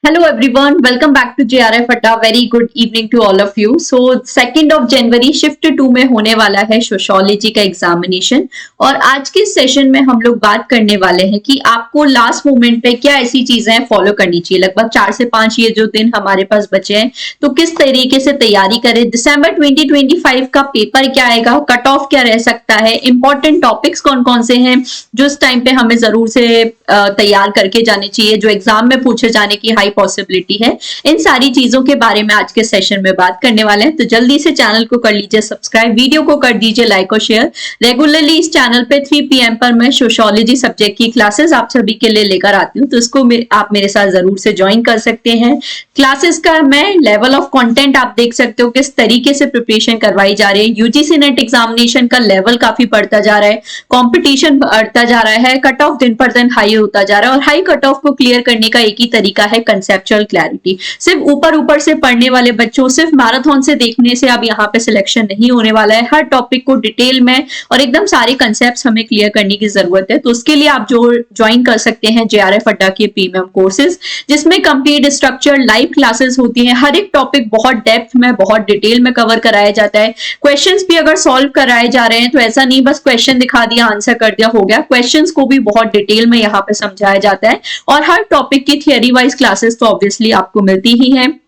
Hello everyone, welcome back to JRF अड्डा. Very good evening to all of you. So 2 जनवरी shift 2 में होने वाला है सोशियोलॉजी का एग्जामिनेशन और आज के सेशन में हम लोग बात करने वाले हैं कि आपको लास्ट मोमेंट पे क्या ऐसी चीजें फॉलो करनी चाहिए. लगभग 4 से 5 ये जो दिन हमारे पास बचे हैं तो किस तरीके से तैयारी करें. दिसंबर 2025 का पेपर क्या आएगा, कट ऑफ क्या रह सकता है, इंपॉर्टेंट टॉपिक्स कौन कौन से हैं जो इस टाइम पे हमें जरूर से तैयार करके जाने चाहिए, जो एग्जाम में पूछे जाने की हाई पॉसिबिलिटी है. इन सारी चीजों के बारे में आज के सेशन में बात करने वाले हैं. तो जल्दी से चैनल को कर लीजिए सब्सक्राइब, वीडियो को कर दीजिए लाइक और शेयर. रेगुलरली इस चैनल पे 3 PM पर मैं सोशियोलॉजी सब्जेक्ट की क्लासेस आप सभी के लिए लेकर आती हूँ, तो इसको आप मेरे साथ जरूर से ज्वाइन कर सकते हैं. क्लासेस का मैं लेवल ऑफ कंटेंट आप देख सकते हो किस तरीके से प्रिपरेशन करवाई जा रही है. यूजीसी नेट एग्जामिनेशन का लेवल काफी बढ़ता जा रहा है, कॉम्पिटिशन बढ़ता जा रहा है, कट ऑफ दिन पर दिन हाई होता जा रहा है और हाई कट ऑफ को क्लियर करने का एक ही तरीका है, कंसेप्चुअल क्लैरिटी. सिर्फ ऊपर ऊपर से पढ़ने वाले बच्चों, सिर्फ मैराथन से देखने से अब यहाँ पे सिलेक्शन नहीं होने वाला है. हर टॉपिक को डिटेल में और एकदम सारे कंसेप्ट्स हमें क्लियर करने की जरूरत है. तो उसके लिए आप जो ज्वाइन कर सकते हैं JRF अड्डा के प्रीमियम कोर्सेज, जिसमें कंप्लीट स्ट्रक्चर लाइव क्लासेस होती हैं. हर एक टॉपिक बहुत डेप्थ में, बहुत डिटेल में कवर कराया जाता है. क्वेश्चंस भी अगर सॉल्व कराए जा रहे हैं तो ऐसा नहीं बस क्वेश्चन दिखा दिया आंसर कर दिया हो गया. क्वेश्चंस को भी बहुत डिटेल में यहाँ पे समझाया जाता है और हर टॉपिक की थियरी वाइज क्लासेस तो ऑब्वियसली आपको मिलती ही हैं.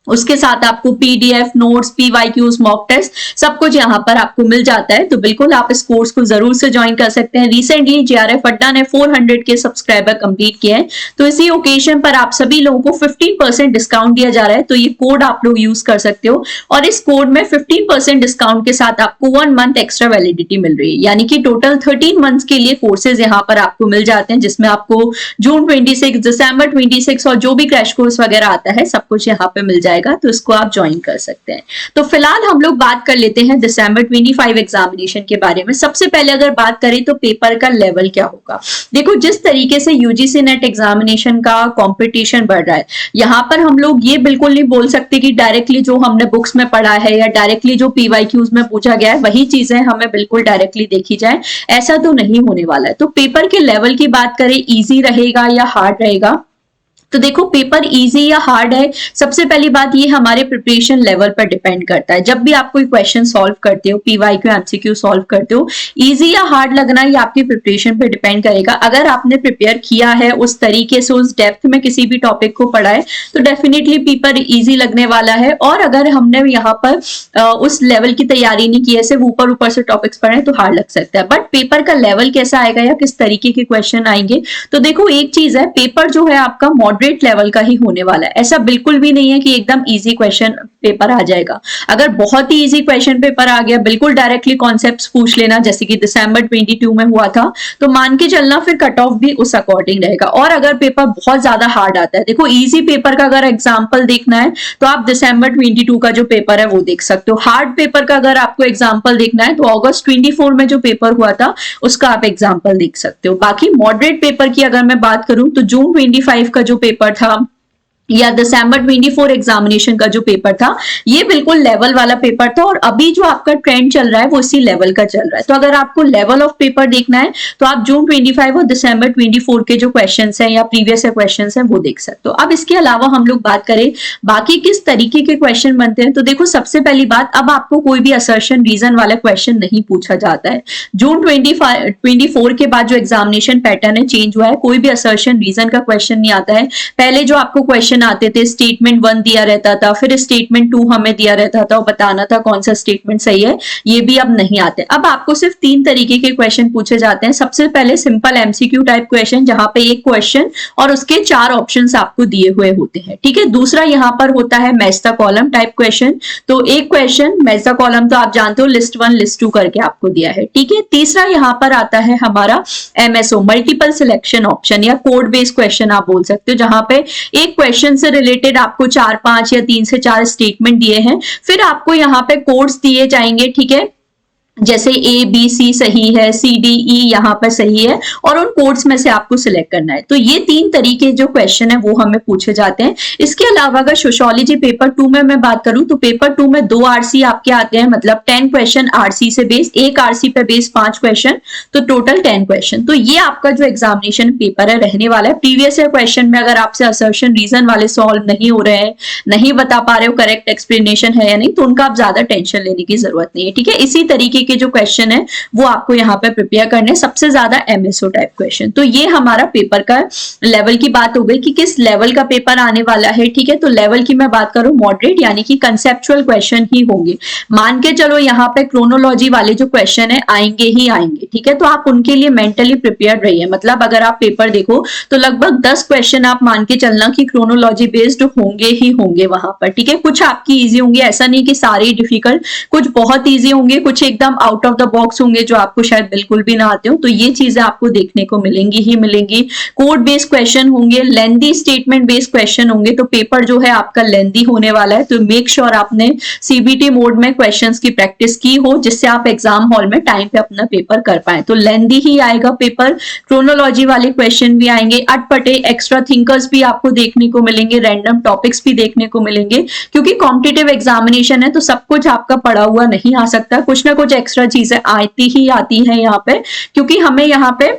उसके साथ आपको PDF notes, PYQs, mock test सब कुछ यहाँ पर आपको मिल जाता है. तो बिल्कुल आप इस कोर्स को जरूर से ज्वाइन कर सकते हैं. रिसेंटली JRF अड्डा ने 400 के सब्सक्राइबर कंप्लीट किए हैं, तो इसी ओकेजन पर आप सभी लोगों को 15% डिस्काउंट दिया जा रहा है. तो ये कोड आप लोग यूज कर सकते हो और इस कोड में 15% डिस्काउंट के साथ आपको 1 मंथ एक्स्ट्रा वैलिडिटी मिल रही है, यानी कि टोटल 13 मंथ्स के लिए कोर्सेज यहाँ पर आपको मिल जाते हैं, जिसमें आपको जून 26, दिसंबर 26 और जो भी क्रैश कोर्स वगैरह आता है सब कुछ यहाँ पे मिल जाए. तो इसको आप ज्वाइन कर सकते हैं. तो फिलहाल हम लोग बात कर लेते हैं दिसंबर 25 एग्जामिनेशन के बारे में. सबसे पहले अगर बात करें तो पेपर का लेवल क्या होगा. देखो, जिस तरीके से यूजीसी नेट एग्जामिनेशन का कंपटीशन बढ़ रहा है, यहाँ पर हम लोग ये बिल्कुल नहीं बोल सकते कि डायरेक्टली जो हमने बुक्स में पढ़ा है या डायरेक्टली जो PYQs में पूछा गया है वही चीजें हमें बिल्कुल डायरेक्टली देखी जाए, ऐसा तो नहीं होने वाला है. तो पेपर के लेवल की बात करें, इजी रहेगा या हार्ड रहेगा. तो देखो, पेपर इजी या हार्ड है, सबसे पहली बात ये हमारे प्रिपरेशन लेवल पर डिपेंड करता है. जब भी आप कोई क्वेश्चन सॉल्व करते हो, PYQ MCQ सॉल्व करते हो, इजी या हार्ड लगना ये आपकी प्रिपरेशन पर डिपेंड करेगा. अगर आपने प्रिपेयर किया है उस तरीके से, उस डेप्थ में किसी भी टॉपिक को पढ़ा है, तो डेफिनेटली पेपर इजी लगने वाला है. और अगर हमने यहाँ पर उस लेवल की तैयारी नहीं की है, सिर्फ ऊपर ऊपर से टॉपिक्स पढ़े तो हार्ड लग सकता है. बट पेपर का लेवल कैसा आएगा या किस तरीके के क्वेश्चन आएंगे, तो देखो एक चीज है, पेपर जो है आपका मॉडरेट लेवल का ही होने वाला है. ऐसा बिल्कुल भी नहीं है कि एकदम इजी क्वेश्चन पेपर आ जाएगा. अगर बहुत ही इजी क्वेश्चन पेपर आ गया, बिल्कुल डायरेक्टली कॉन्सेप्ट्स पूछ लेना जैसे कि दिसंबर 22 में हुआ था, तो मान के चलना फिर कट ऑफ भी उस अकॉर्डिंग रहेगा. और अगर पेपर बहुत ज्यादा हार्ड आता है, देखो इजी पेपर का अगर एग्जाम्पल देखना है तो आप दिसंबर 22 का जो पेपर है वो देख सकते हो. हार्ड पेपर का अगर आपको एग्जाम्पल देखना है तो अगस्त 24 में जो पेपर हुआ था उसका आप एग्जाम्पल देख सकते हो. बाकी मॉडरेट पेपर की अगर मैं बात करूं तो जून 25 का जो पेपर था या दिसंबर 24 एग्जामिनेशन का जो पेपर था, ये बिल्कुल लेवल वाला पेपर था. और अभी जो आपका ट्रेंड चल रहा है वो इसी लेवल का चल रहा है. तो अगर आपको लेवल ऑफ पेपर देखना है तो आप जून 25 और दिसंबर 24 के जो क्वेश्चंस हैं या प्रीवियस क्वेश्चंस हैं वो देख सकते हो. अब इसके अलावा हम लोग बात करें बाकी किस तरीके के क्वेश्चन बनते हैं, तो देखो सबसे पहली बात, अब आपको कोई भी असर्शन रीजन वाला क्वेश्चन नहीं पूछा जाता है. जून 24 के बाद जो एग्जामिनेशन पैटर्न है चेंज हुआ है. कोई भी असर्शन रीजन का क्वेश्चन नहीं आता है. पहले जो आपको क्वेश्चन आते थे, स्टेटमेंट 1 दिया रहता था, फिर स्टेटमेंट 2 हमें दिया रहता था और बताना था कौन सा स्टेटमेंट सही है. ये भी अब नहीं आते. अब आपको सिर्फ 3 तरीके के क्वेश्चन पूछे जाते हैं. सबसे पहले सिंपल MCQ टाइप क्वेश्चन, जहां पे एक क्वेश्चन और उसके 4 ऑप्शंस आपको दिए हुए होते हैं. ठीक है. दूसरा यहाँ पर होता है match the column type question. तो एक क्वेश्चन मैच द कॉलम तो आप जानते हो, लिस्ट 1 लिस्ट 2 करके आपको दिया है. ठीक है. तीसरा यहाँ पर आता है हमारा MSO मल्टीपल सिलेक्शन ऑप्शन या कोड बेस्ड क्वेश्चन आप बोल सकते हो, जहां पे एक क्वेश्चन से रिलेटेड आपको 4-5 या 3 से 4 स्टेटमेंट दिए हैं, फिर आपको यहाँ पे कोड्स दिए जाएंगे. ठीक है. जैसे ए बी सी सही है, सी डी ई यहाँ पर सही है, और उन कोड्स में से आपको सिलेक्ट करना है। तो ये 3 तरीके जो क्वेश्चन है वो हमें पूछे जाते हैं। इसके अलावा अगर सोशियोलॉजी पेपर 2 में मैं बात करूं तो पेपर 2 में 2 आरसी आपके आते हैं, मतलब 10 क्वेश्चन आरसी से बेस, एक आरसी पे बेस 5 क्वेश्चन, तो टोटल 10 क्वेश्चन। तो ये आपका जो एग्जामिनेशन पेपर है रहने वाला है। प्रीवियस ईयर क्वेश्चन में अगर आपसे असर्शन रीजन वाले सॉल्व नहीं हो रहे हैं, नहीं बता पा रहे हो करेक्ट एक्सप्लेनेशन है या नहीं, तो उनका आप ज्यादा टेंशन लेने की जरूरत नहीं है, ठीक है। इसी तरीके के जो क्वेश्चन है वो आपको यहाँ पे प्रिपेयर करने, सबसे ज्यादा एमएसओ टाइप क्वेश्चन। तो ये हमारा पेपर का लेवल की बात हो गई कि किस लेवल का पेपर आने वाला है, ठीक है। तो लेवल की मैं बात करूं मॉडरेट, यानी कि कंसेप्चुअल क्वेश्चन ही होंगे। मान के चलो यहाँ पे क्रोनोलॉजी वाले जो क्वेश्चन है आएंगे ही आएंगे, ठीक है। तो आप उनके लिए मेंटली प्रिपेयर रहिए, मतलब अगर आप पेपर देखो तो लगभग 10 क्वेश्चन आप मान के चलना कि क्रोनोलॉजी बेस्ड होंगे ही होंगे वहां पर, ठीक है। कुछ आपकी इजी होंगे, ऐसा नहीं कि सारे डिफिकल्ट, कुछ बहुत इजी होंगे, कुछ एकदम आउट ऑफ द बॉक्स होंगे जो आपको शायद बिल्कुल भी ना आते हो। तो ये चीजें आपको देखने को मिलेंगी ही मिलेंगी। कोड बेस्ड क्वेश्चन होंगे, लेंदी स्टेटमेंट बेस्ड क्वेश्चन होंगे, तो पेपर जो है आपका लेंदी होने वाला है। तो मेक श्योर आपने सीबीटी मोड में क्वेश्चंस की प्रैक्टिस की हो, जिससे आप एग्जाम हॉल में टाइम पे अपना पेपर कर पाए। तो लेंदी ही आएगा पेपर, क्रोनोलॉजी वाले क्वेश्चन भी आएंगे, अटपटे एक्स्ट्रा थिंकर्स भी आपको देखने को मिलेंगे, रैंडम टॉपिक्स भी देखने को मिलेंगे, क्योंकि कॉम्पिटिटिव एग्जामिनेशन है तो सब कुछ आपका पढ़ा हुआ नहीं आ सकता, कुछ ना कुछ एक्स्ट्रा चीजें आती ही आती है यहाँ पे, क्योंकि हमें यहाँ पे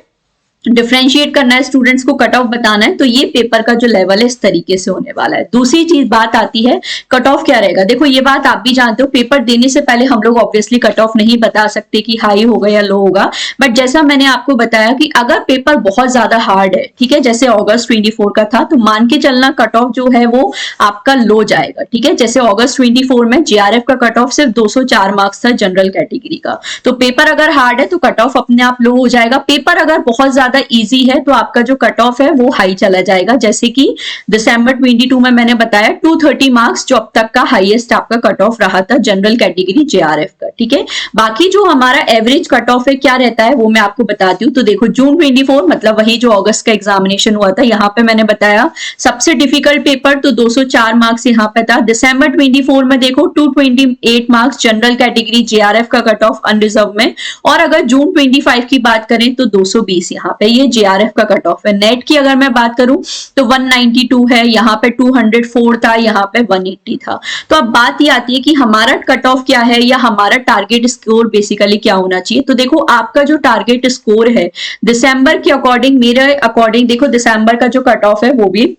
डिफरेंशिएट करना है, स्टूडेंट्स को कट ऑफ बताना है। तो ये पेपर का जो लेवल है इस तरीके से होने वाला है। दूसरी चीज बात आती है कट ऑफ क्या रहेगा। देखो ये बात आप भी जानते हो, पेपर देने से पहले हम लोग ऑब्वियसली कट ऑफ नहीं बता सकते कि हाई होगा या लो होगा, बट जैसा मैंने आपको बताया कि अगर पेपर बहुत ज्यादा हार्ड है, ठीक है, जैसे अगस्त 24 का था, तो मान के चलना कट ऑफ जो है वो आपका लो जाएगा, ठीक है। जैसे अगस्त 24 में जीआरएफ का कट ऑफ सिर्फ 204 मार्क्स था जनरल कैटेगरी का, तो पेपर अगर हार्ड है तो कट ऑफ अपने आप लो हो जाएगा। पेपर अगर बहुत ज्यादा इजी है तो आपका जो कट ऑफ है वो हाई चला जाएगा, जैसे कि दिसंबर 22 में मैंने बताया 230 मार्क्स जो अब तक का हाईएस्ट आपका कट ऑफ रहा था जनरल कैटेगरी जेआरएफ का, ठीक है। बाकी जो हमारा एवरेज कट ऑफ है क्या रहता है वो मैं आपको बताती हूँ। तो देखो जून 24 मतलब वही जो अगस्त का एग्जामिनेशन हुआ था, यहाँ पे मैंने बताया सबसे डिफिकल्ट पेपर तो 204 मार्क्स यहाँ पे था। दिसंबर 24 में देखो 228 मार्क्स जनरल कैटेगरी जेआरएफ का कट ऑफ अनरिजर्व में, और अगर जून 25 की बात करें तो 220 यहाँ पे ये जेआरएफ का कट ऑफ है। नेट की अगर मैं बात करूं तो 192 है, यहाँ पे 204 था, यहाँ पे 180 था। तो अब बात ये आती है कि हमारा कट ऑफ क्या है या हमारा टारगेट स्कोर बेसिकली क्या होना चाहिए। तो देखो आपका जो टारगेट स्कोर है दिसंबर के अकॉर्डिंग, मेरे अकॉर्डिंग देखो दिसंबर का जो कट ऑफ है वो भी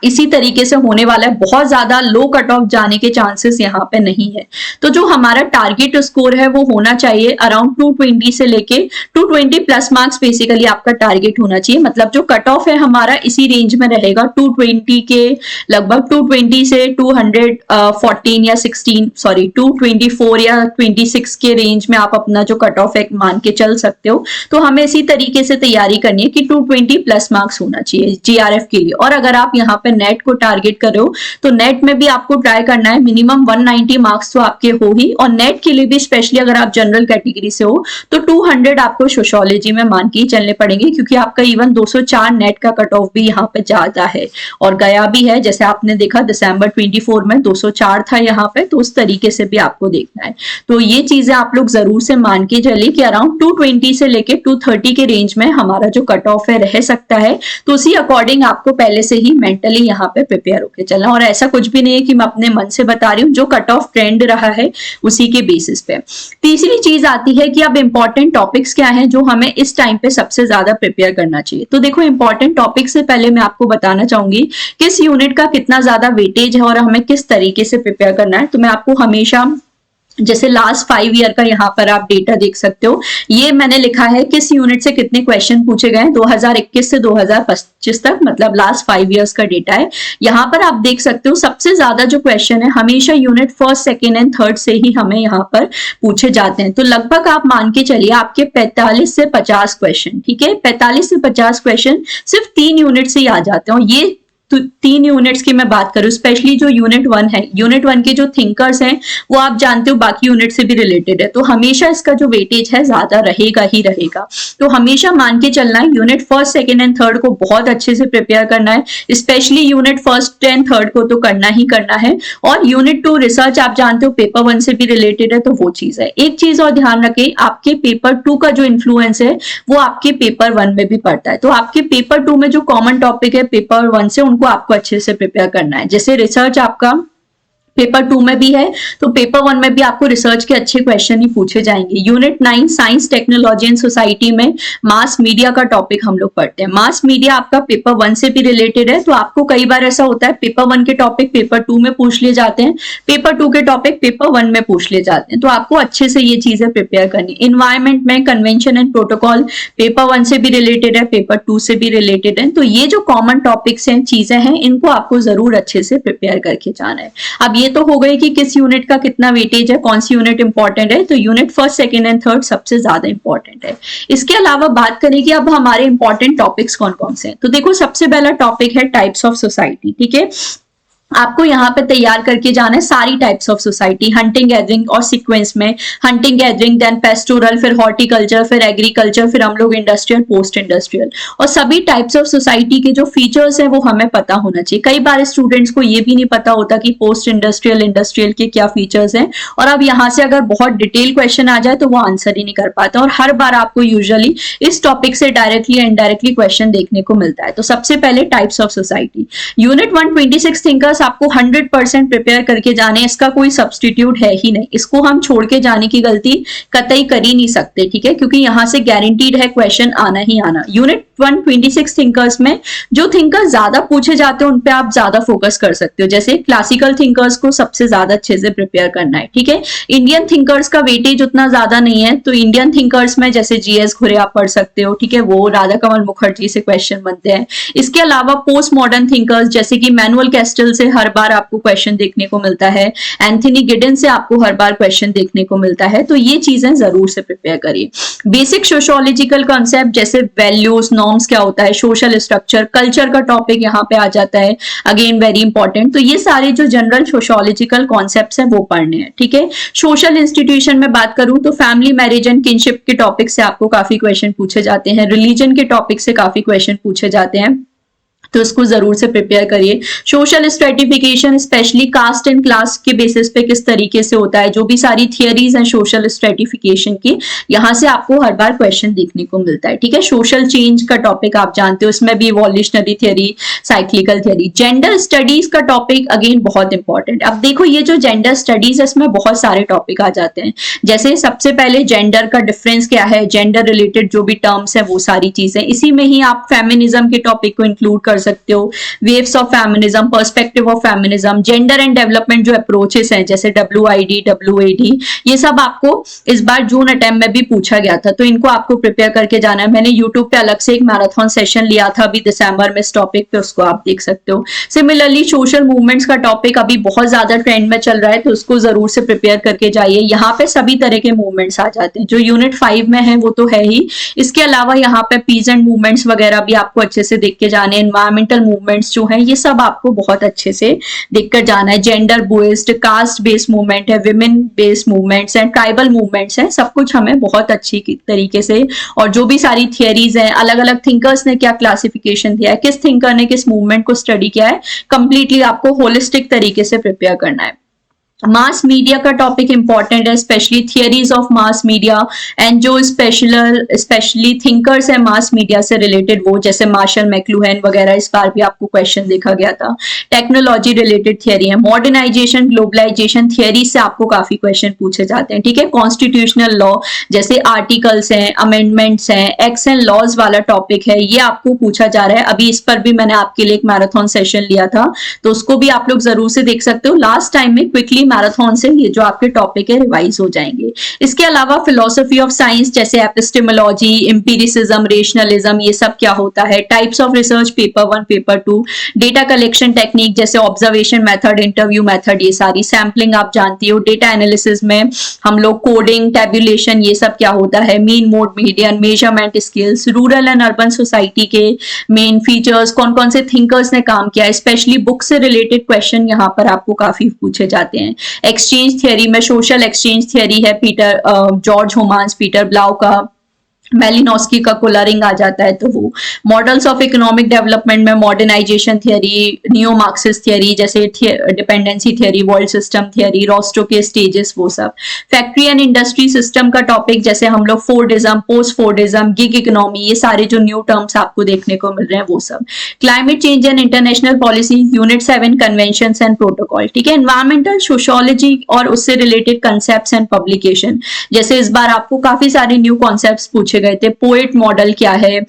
इसी तरीके से होने वाला है। बहुत ज्यादा लो कट ऑफ जाने के चांसेस यहाँ पे नहीं है। तो जो हमारा टारगेट स्कोर है वो होना चाहिए अराउंड 220 से लेके 220 प्लस मार्क्स बेसिकली आपका टारगेट होना चाहिए। मतलब जो कट ऑफ है हमारा इसी रेंज में रहेगा, 220 के लगभग 220 से 214 या 16 सॉरी 224 या 26 के रेंज में आप अपना जो कट ऑफ है मान के चल सकते हो। तो हमें इसी तरीके से तैयारी करनी है कि 220 प्लस मार्क्स होना चाहिए जीआरएफ के लिए। और अगर आप यहाँ नेट को टारगेट कर रहे हो तो नेट में भी आपको ट्राई करना है मिनिमम 190 मार्क्स तो आपके हो ही, और नेट के लिए भी स्पेशली अगर आप जनरल कैटेगरी से हो तो 200 आपको सोशियोलॉजी में मान के ही चलने पड़ेंगे, क्योंकि आपका इवन 204 नेट का कट ऑफ भी यहाँ पे जाता है और गया भी है। जैसे आपने देखा दिसंबर 24 में 204 था यहाँ पे, तो उस तरीके से भी आपको देखना है। तो ये चीजें आप लोग जरूर से मान के चलिए कि अराउंड 220 से लेके 230 के रेंज में हमारा जो कट ऑफ है रह सकता है। तो उसी अकॉर्डिंग आपको पहले से ही मेंटली यहाँ पे प्रिपेयर होके चलना, और ऐसा कुछ भी नहीं है कि मैं अपने मन से बता रही हूँ, जो कट ऑफ ट्रेंड रहा है उसी के बेसिस पे। तीसरी चीज आती है कि अब इंपॉर्टेंट टॉपिक्स क्या हैं जो हमें इस टाइम पे सबसे ज्यादा प्रिपेयर करना चाहिए। तो देखो इंपॉर्टेंट टॉपिक से पहले मैं आपको बताना चाहूंगी किस यूनिट का कितना ज्यादा वेटेज है और हमें किस तरीके से प्रिपेयर करना है। तो मैं आपको हमेशा जैसे लास्ट 5 ईयर का यहाँ पर आप डेटा देख सकते हो, ये मैंने लिखा है किस यूनिट से कितने क्वेश्चन पूछे गए 2021 से 2025 तक, मतलब लास्ट 5 इयर्स का डेटा है। यहाँ पर आप देख सकते हो सबसे ज्यादा जो क्वेश्चन है हमेशा unit first, second and third से ही हमें यहाँ पर पूछे जाते हैं। तो लगभग आप मान के चलिए आपके 45 से 50 क्वेश्चन, ठीक है, 45 से 50 क्वेश्चन सिर्फ 3 यूनिट से ही आ जाते हैं। और ये तीन यूनिट्स की मैं बात करूं, स्पेशली जो यूनिट 1 है, यूनिट 1 के जो थिंकर्स हैं वो आप जानते हो बाकी यूनिट से भी रिलेटेड है, तो हमेशा इसका जो वेटेज है ज्यादा रहेगा ही रहेगा। तो हमेशा मान के चलना है unit first, second and third को बहुत अच्छे से प्रिपेयर करना है, specially unit first and third को तो करना ही करना है। और यूनिट 2 रिसर्च आप जानते हो पेपर 1 से भी रिलेटेड है, तो वो चीज है। एक चीज और ध्यान रखें, आपके पेपर 2 का जो इन्फ्लुएंस है वो आपके पेपर 1 में भी पड़ता है, तो आपके पेपर 2 में जो कॉमन टॉपिक है पेपर 1 से उनको आपको अच्छे से प्रिपेयर करना है। जैसे रिसर्च आपका पेपर 2 में भी है, तो पेपर 1 में भी आपको रिसर्च के अच्छे क्वेश्चन ही पूछे जाएंगे। Unit 9 science technology and society में मास मीडिया का टॉपिक हम लोग पढ़ते हैं। मास मीडिया आपका पेपर 1 से भी रिलेटेड है, तो आपको कई बार ऐसा होता है पेपर 1 के टॉपिक पेपर 2 में पूछ लिए जाते हैं, पेपर 2 के टॉपिक पेपर 1 में पूछ लिए जाते हैं, तो आपको अच्छे से ये चीजें प्रिपेयर करनी। इन्वायरमेंट में कन्वेंशन एंड प्रोटोकॉल पेपर 1 से भी रिलेटेड है, पेपर 2 से भी रिलेटेड है, तो ये जो कॉमन टॉपिक्स हैं, चीजें हैं, इनको आपको जरूर अच्छे से प्रिपेयर करके जाना है। अब ये तो हो गई कि किस यूनिट का कितना वेटेज है, कौन सी यूनिट इंपॉर्टेंट है, तो unit first, second and third सबसे ज्यादा इंपॉर्टेंट है। इसके अलावा बात करें कि अब हमारे इंपॉर्टेंट टॉपिक्स कौन कौन से हैं, तो देखो सबसे पहला टॉपिक है टाइप्स ऑफ सोसाइटी। ठीक है, आपको यहाँ पे तैयार करके जाना है सारी types of society, hunting gathering और सीक्वेंस में, हंटिंग गैदरिंग, देन पेस्टोरल, फिर हॉर्टिकल्चर, फिर एग्रीकल्चर, फिर हम लोग इंडस्ट्रियल, पोस्ट इंडस्ट्रियल, और सभी टाइप्स ऑफ सोसाइटी के जो फीचर्स हैं वो हमें पता होना चाहिए। कई बार स्टूडेंट्स को ये भी नहीं पता होता कि पोस्ट इंडस्ट्रियल, इंडस्ट्रियल के क्या फीचर्स हैं, और अब यहाँ से अगर बहुत डिटेल क्वेश्चन आ जाए तो वो आंसर ही नहीं कर पाता, और हर बार आपको यूजुअली इस टॉपिक से डायरेक्टली इनडायरेक्टली क्वेश्चन देखने को मिलता है। तो सबसे पहले types of society, unit 126 thinkers आपको 100% प्रिपेयर करके जाने, इसका कोई सब्स्टिट्यूट है ही नहीं, इसको हम छोड़ के जाने की गलती कतई कर ही नहीं सकते। ठीक है, क्योंकि यहां से गारंटीड है क्वेश्चन आना ही आना। यूनिट 126 थिंकर्स में जो थिंकर्स ज्यादा पूछे जाते हैं उन पे आप ज्यादा फोकस कर सकते हो, जैसे क्लासिकल थिंकर्स को सबसे ज्यादा अच्छे से प्रिपेयर करना है। ठीक है, इंडियन थिंकर्स का वेटेज उतना ज्यादा नहीं है, तो इंडियन थिंकर्स में जैसे जीएस घुरे आप पढ़ सकते हो। ठीक है, वो राधा कमल मुखर्जी से क्वेश्चन बनते हैं। इसके अलावा पोस्ट मॉडर्न थिंकर्स जैसे कि मैनुअल कैस्टल से हर बार आपको क्वेश्चन देखने को मिलता है, एंथनी गिडन से आपको हर बार क्वेश्चन देखने को मिलता है, तो ये चीजें जरूर से प्रिपेयर करिए। बेसिक सोशियोलॉजिकल कॉन्सेप्ट जैसे वैल्यूज, नॉर्म्स क्या होता है, सोशल स्ट्रक्चर, कल्चर का टॉपिक यहाँ पे आ जाता है, अगेन वेरी इंपॉर्टेंट। तो ये सारे जो जनरल सोशियोलॉजिकल कॉन्सेप्ट्स हैं वो पढ़ने हैं। ठीक है, सोशल इंस्टीट्यूशन में बात करूं तो फैमिली, मैरिज एंड किनशिप के टॉपिक से आपको काफी क्वेश्चन पूछे जाते हैं, रिलीजन के टॉपिक से काफी क्वेश्चन पूछे जाते हैं, तो इसको जरूर से प्रिपेयर करिए। Social stratification specially caste and class के बेसिस पे किस तरीके से होता है, जो भी सारी थियरीज हैं सोशल स्ट्रेटिफिकेशन की, यहाँ से आपको हर बार क्वेश्चन देखने को मिलता है। ठीक है, सोशल चेंज का टॉपिक आप जानते हो, इसमें भी evolutionary theory, cyclical theory. Gender studies का टॉपिक अगेन बहुत इंपॉर्टेंट। अब देखो ये जो जेंडर स्टडीज है इसमें बहुत सारे टॉपिक आ जाते हैं, जैसे सबसे पहले जेंडर का डिफरेंस क्या है, जेंडर रिलेटेड जो भी टर्म्स है वो सारी चीजें, इसी में ही आप फेमिनिज्म के टॉपिक को इंक्लूड कर सकते हो, waves of feminism, perspective of feminism, gender and development जो अप्रोचेस हैं जैसे WID, WAD, ये सब आपको इस बार जून अटेम्प्ट में भी पूछा गया था, तो इनको आपको प्रिपेयर करके जाना है। मैंने यूट्यूब पे अलग से एक मैराथन सेशन लिया था अभी दिसंबर में इस टॉपिक पे, उसको आप देख सकते हो। सिमिलरली सोशल मूवमेंट्स का टॉपिक अभी बहुत ज्यादा ट्रेंड में चल रहा है, तो उसको जरूर से प्रिपेयर करके जाइए। यहाँ पे सभी तरह के मूवमेंट्स आ जाते हैं, जो यूनिट 5 में है वो तो है ही, इसके अलावा यहाँ पे पीजेंट मूवमेंट्स वगैरह भी आपको अच्छे से देख के जाने, एनवायरमेंटल मूवमेंट्स जो है ये सब आपको बहुत अच्छे से देखकर जाना है। Gender based, caste based movement है, विमेन बेस्ड मूवमेंट्स हैं, ट्राइबल मूवमेंट्स हैं, सब कुछ हमें बहुत अच्छी तरीके से, और जो भी सारी थियरीज हैं, अलग अलग थिंकर्स ने क्या क्लासिफिकेशन दिया है, किस थिंकर ने किस मूवमेंट को स्टडी किया है, कंप्लीटली आपको होलिस्टिक तरीके से प्रिपेयर करना है। मास मीडिया का टॉपिक इंपॉर्टेंट है, specially theories of mass media, and जो स्पेशली थिंकर्स है मास मीडिया से रिलेटेड वो, जैसे मार्शल मैक्लूहन वगैरह, इस बार भी आपको क्वेश्चन देखा गया था। टेक्नोलॉजी रिलेटेड थियरी है, मॉडर्नाइजेशन, ग्लोबलाइजेशन थियरी से आपको काफी क्वेश्चन पूछे जाते हैं। ठीक है, कॉन्स्टिट्यूशनल लॉ जैसे आर्टिकल्स हैं, अमेंडमेंट्स हैं, एक्ट्स एंड लॉज वाला टॉपिक है, ये आपको पूछा जा रहा है। अभी इस पर भी मैंने आपके लिए एक मैराथन सेशन लिया था, तो उसको भी आप लोग जरूर से देख सकते हो। लास्ट टाइम में क्विकली मैराथन से ये जो आपके टॉपिक है रिवाइज हो जाएंगे। इसके अलावा फिलोसफी ऑफ साइंस जैसे एपिस्टेमोलॉजी, एम्पिरिसिज्म, रेशनलिज्म, ये सब क्या होता है, types of research paper 1 paper 2, data collection technique जैसे ऑब्जर्वेशन मेथड, इंटरव्यू मेथड, ये सारी, सैम्पलिंग आप जानती हो, डेटा एनालिसिस में हम लोग कोडिंग, टेबुलेशन, ये सब क्या होता है, mean, mode, median, measurement skills, rural and urban society के मेन फीचर्स, कौन कौन से थिंकर्स ने काम किया, स्पेशली बुक से रिलेटेड क्वेश्चन यहाँ पर आपको काफी पूछे जाते हैं। एक्सचेंज थियरी में सोशल एक्सचेंज थियरी है Peter George Homans, Peter Blau का, मेलिनोस्की का कोलरिंग आ जाता है तो वो। मॉडल्स ऑफ इकोनॉमिक डेवलपमेंट में modernisation theory, neo Marxist theory जैसे dependency theory, world system theory, रोस्ट्रो के स्टेजेस, वो सब। फैक्ट्री एंड इंडस्ट्री सिस्टम का टॉपिक जैसे हम लोग Fordism, post Fordism, gig economy, ये सारे जो न्यू टर्म्स आपको देखने को मिल रहे हैं वो सब। Climate change and international policy, unit 7 convention and protocol, ठीक है। एनवायरमेंटल सोशियोलॉजी और उससे रिलेटेड कंसेप्ट एंड पब्लिकेशन, जैसे इस बार आपको काफी सारे न्यू कॉन्सेप्ट पूछे गए थे। पोएट मॉडल क्या है,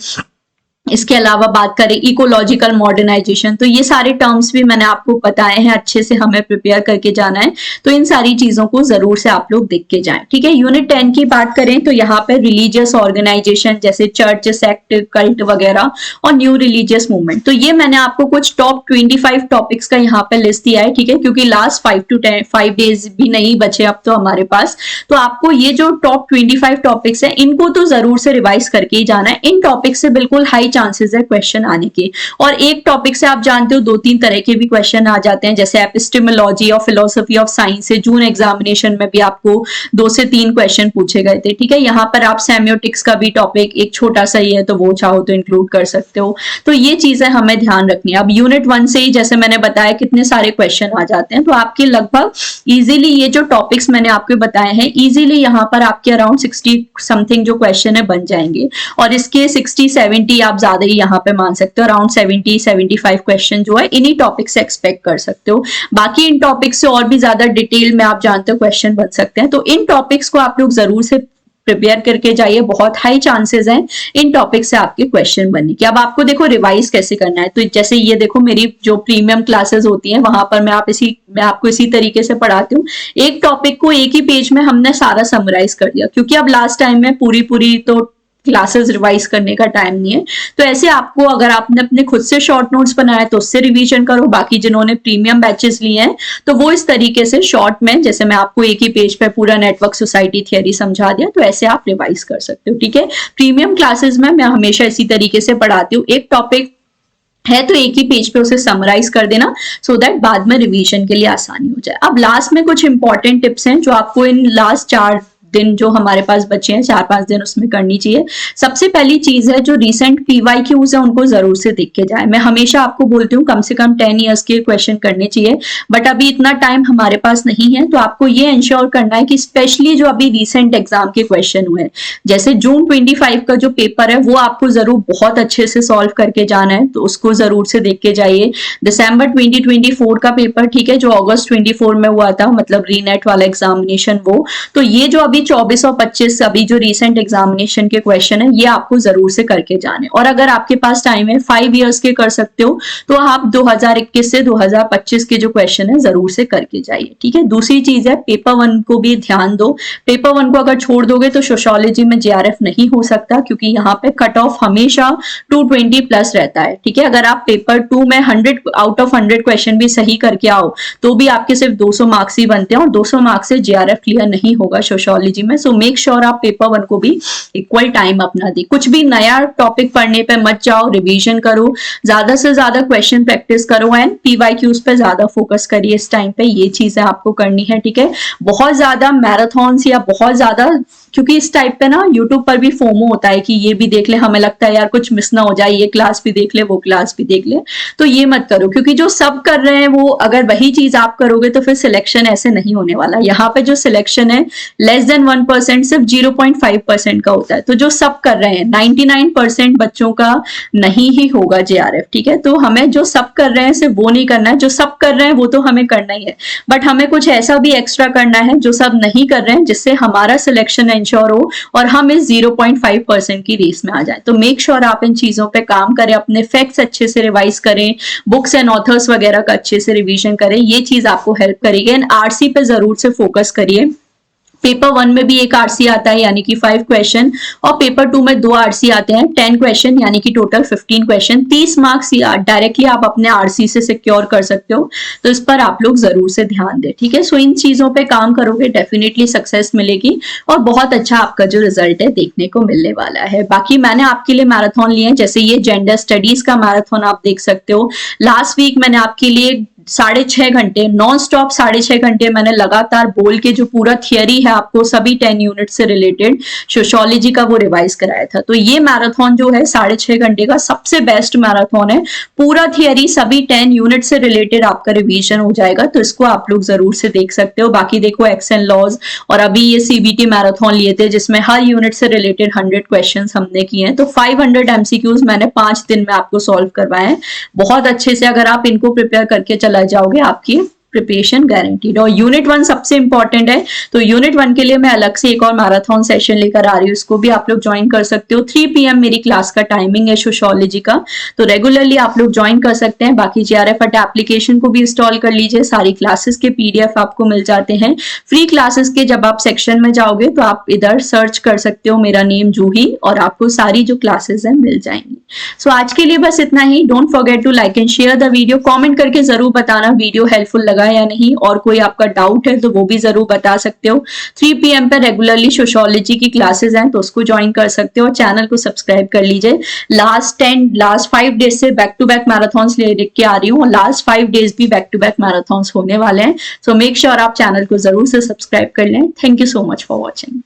इसके अलावा बात करें इकोलॉजिकल मॉडर्नाइजेशन, तो ये सारे टर्म्स भी मैंने आपको बताए हैं, अच्छे से हमें प्रिपेयर करके जाना है, तो इन सारी चीजों को जरूर से आप लोग देख के जाएं, ठीक है। यूनिट 10 की बात करें तो यहाँ पे रिलीजियस ऑर्गेनाइजेशन जैसे चर्च, सेक्ट, कल्ट वगैरह और न्यू रिलीजियस मूवमेंट, तो ये मैंने आपको कुछ टॉप 25 टॉपिक्स का यहाँ पे लिस्ट दिया है, ठीक है, क्योंकि लास्ट 5 डेज भी नहीं बचे अब तो हमारे पास, तो आपको ये जो टॉप 25 टॉपिक्स है इनको तो जरूर से रिवाइज करके ही जाना है। इन टॉपिक से बिल्कुल हाई चांसेस है क्वेश्चन आने के, और एक टॉपिक से आप जानते हो 2-3 तरह के भी क्वेश्चन आ जाते हैं, जैसे एपिस्टेमोलॉजी और फिलोसफी ऑफ साइंस से जून एग्जामिनेशन में भी आपको 2 से 3 क्वेश्चन पूछे गए थे, ठीक है। यहाँ पर आप सेमियोटिक्स का भी टॉपिक एक छोटा सा ही है तो वो चाहो तो इंक्लूड कर सकते हो, तो ये चीजें हमें ध्यान रखनी है। अब यूनिट 1 से ही जैसे मैंने बताया कितने सारे क्वेश्चन आ जाते हैं, तो आपके लगभग इजीली ये जो टॉपिक्स मैंने आपको बताए हैं इजीली यहाँ पर आपके अराउंड 60 समथिंग जो क्वेश्चन है बन जाएंगे, और इसके 60-70 आप ज्यादा ही यहाँ पे मान सकते हो, अराउंड 70-75 क्वेश्चन जो है इन्हीं टॉपिक से एक्सपेक्ट कर सकते हो। बाकी इन टॉपिक से और भी ज्यादा डिटेल में आप जानते हो क्वेश्चन बन सकते हैं, तो इन टॉपिक्स को आप लोग जरूर से प्रिपेयर करके जाइए, बहुत हाई चांसेस हैं इन टॉपिक से आपके क्वेश्चन बनने की। अब आपको देखो रिवाइज कैसे करना है, तो जैसे ये देखो मेरी जो प्रीमियम क्लासेस होती हैं वहां पर मैं आपको इसी तरीके से पढ़ाती हूँ। एक टॉपिक को एक ही पेज में हमने सारा समराइज कर दिया, क्योंकि अब लास्ट टाइम में पूरी तो क्लासेस रिवाइज करने का टाइम नहीं है, तो ऐसे आपको अगर आपने अपने खुद से शॉर्ट नोट्स बनाए तो उससे रिवीजन करो, बाकी जिन्होंने प्रीमियम बैचेस लिए हैं तो वो इस तरीके से शॉर्ट में, जैसे मैं आपको एक ही पेज पे पूरा नेटवर्क सोसाइटी थियरी समझा दिया, तो ऐसे आप रिवाइज कर सकते हो, ठीक है। प्रीमियम क्लासेस में मैं हमेशा इसी तरीके से पढ़ाती हूँ, एक टॉपिक है तो एक ही पेज पे उसे समराइज कर देना, सो दैट बाद में रिवीजन के लिए आसानी हो जाए। अब लास्ट में कुछ इंपॉर्टेंट टिप्स हैं जो आपको इन लास्ट 4 दिन जो हमारे पास बचे हैं 4-5 दिन उसमें करनी चाहिए। सबसे पहली चीज है जो रिसेंट पीवाईक्यूज है उनको जरूर से देख के जाए। मैं हमेशा आपको बोलती हूँ कम से कम 10 इयर्स के क्वेश्चन करने चाहिए, बट अभी इतना टाइम हमारे पास नहीं है, तो आपको ये इंश्योर करना है कि स्पेशली जो अभी रिसेंट एग्जाम के क्वेश्चन हुए हैं, जैसे जून 25 का जो पेपर है वो आपको जरूर बहुत अच्छे से सॉल्व करके जाना है, तो उसको जरूर से देख के जाइए। दिसंबर 2024 का पेपर, ठीक है, जो अगस्त 24 में हुआ था, मतलब रीनेट वाला एग्जामिनेशन, वो तो ये जो अभी 24 और 25 अभी जो रिसेंट एग्जामिनेशन के क्वेश्चन है ये आपको जरूर से करके जाने, और अगर आपके पास टाइम है 5 इयर्स के कर सकते हो तो आप 2021 से 2025 के जो क्वेश्चन है जरूर से करके जाइए, ठीक है। दूसरी चीज है पेपर 1 को भी ध्यान दो, पेपर 1 को अगर छोड़ दोगे तो सोशियोलॉजी में जेआरएफ नहीं हो सकता, क्योंकि यहाँ पे कट ऑफ हमेशा 220 प्लस रहता है, ठीक है। अगर आप पेपर 2 में 100 आउट ऑफ 100 क्वेश्चन भी सही करके आओ तो भी आपके सिर्फ 200 मार्क्स ही बनते हैं, और 200 मार्क्स से जेआरएफ क्लियर नहीं होगा सोशियोलॉजी में। सो मेक श्योर आप पेपर 1 को भी इक्वल टाइम अपना दे, कुछ भी नया टॉपिक पढ़ने पे मत जाओ, रिवीजन करो, ज्यादा से ज्यादा क्वेश्चन प्रैक्टिस करो, एंड पीवाईक्यूज पे ज्यादा फोकस करिए इस टाइम पे, ये चीजें आपको करनी है, ठीक है। बहुत ज्यादा मैराथन्स या बहुत ज्यादा, क्योंकि इस टाइप पे ना यूट्यूब पर भी फोमो होता है कि ये भी देख ले, हमें लगता है यार कुछ मिस ना हो जाए, ये क्लास भी देख ले वो क्लास भी देख ले, तो ये मत करो, क्योंकि जो सब कर रहे हैं वो अगर वही चीज आप करोगे तो फिर सिलेक्शन ऐसे नहीं होने वाला। यहाँ पे जो सिलेक्शन है लेस देन 1%, सिर्फ 0.5% का होता है, तो जो सब कर रहे हैं 99% बच्चों का नहीं ही होगा जेआरएफ, ठीक है। तो हमें जो सब कर रहे हैं सिर्फ वो नहीं करना है, जो सब कर रहे हैं वो तो हमें करना ही है, बट हमें कुछ ऐसा भी एक्स्ट्रा करना है जो सब नहीं कर रहे हैं, जिससे हमारा सिलेक्शन है इंश्योर हो और हम इस 0.5% की रेस में आ जाए। तो मेक श्योर आप इन चीजों पे काम करें, अपने फैक्ट्स अच्छे से रिवाइज करें, बुक्स एंड ऑथर्स वगैरह का अच्छे से रिवीजन करें, ये चीज आपको हेल्प करेगी। एंड आरसी पे जरूर से फोकस करिए। पेपर 1 में भी एक आरसी आता है यानी कि 5 क्वेश्चन, और पेपर 2 में 2 आरसी आते हैं 10 क्वेश्चन यानी कि टोटल 15 क्वेश्चन। 30 मार्क्स डायरेक्टली आप अपने आरसी से सिक्योर कर सकते हो, तो इस पर आप लोग जरूर से ध्यान दें, ठीक है। सो इन चीजों पे काम करोगे डेफिनेटली सक्सेस मिलेगी और बहुत अच्छा आपका जो रिजल्ट है देखने को मिलने वाला है। बाकी मैंने आपके लिए मैराथन लिए हैं, जैसे ये जेंडर स्टडीज का मैराथन आप देख सकते हो। लास्ट वीक मैंने आपके लिए 6.5 घंटे नॉन स्टॉप 6.5 घंटे मैंने लगातार बोल के जो पूरा थियरी है आपको सभी 10 यूनिट से रिलेटेड सोशियोलॉजी का वो रिवाइज कराया था। तो ये मैराथन जो है 6.5 घंटे का सबसे बेस्ट मैराथन है। पूरा थियरी सभी 10 यूनिट से रिलेटेड आपका रिवीजन हो जाएगा, तो इसको आप लोग जरूर से देख सकते हो। बाकी देखो एक्स एंड लॉज, और अभी ये सीबीटी मैराथन लिए थे जिसमें हर यूनिट से रिलेटेड 100 क्वेश्चन हमने किए हैं। तो 500 एमसीक्यूज मैंने 5 दिन में आपको सॉल्व करवाए हैं बहुत अच्छे से। अगर आप इनको प्रिपेयर करके चला जाओगे आपकी प्रिपरेशन गारंटीड। और यूनिट 1 सबसे इंपॉर्टेंट है, तो यूनिट 1 के लिए मैं अलग से एक और मैराथन सेशन लेकर आ रही हूँ, उसको भी आप लोग ज्वाइन कर सकते हो। 3 PM मेरी क्लास का टाइमिंग है सोशियोलॉजी का, तो रेगुलरली आप लोग ज्वाइन कर सकते हैं। बाकी JRF अड्डा एप्लीकेशन को भी इंस्टॉल कर लीजिए, सारी क्लासेस के PDF आपको मिल जाते हैं फ्री क्लासेस के। जब आप सेक्शन में जाओगे तो आप इधर सर्च कर सकते हो मेरा नेम जूही, और आपको सारी जो क्लासेस है मिल जाएंगी। सो आज के लिए बस इतना ही। Don't forget to like and share the video. Comment करके जरूर बताना वीडियो हेल्पफुल लगा या नहीं, और कोई आपका डाउट है तो वो भी जरूर बता सकते हो। 3 PM पे रेगुलरली सोशियोलॉजी की क्लासेस हैं, तो उसको ज्वाइन कर सकते हो। चैनल को सब्सक्राइब कर लीजिए। लास्ट 5 डेज से बैक टू बैक मैराथन्स लेके आ रही हूँ, और लास्ट 5 डेज भी बैक टू बैक मैराथन्स होने वाले हैं। सो मेक श्योर आप चैनल को जरूर से सब्सक्राइब कर लें। Thank you so much for watching.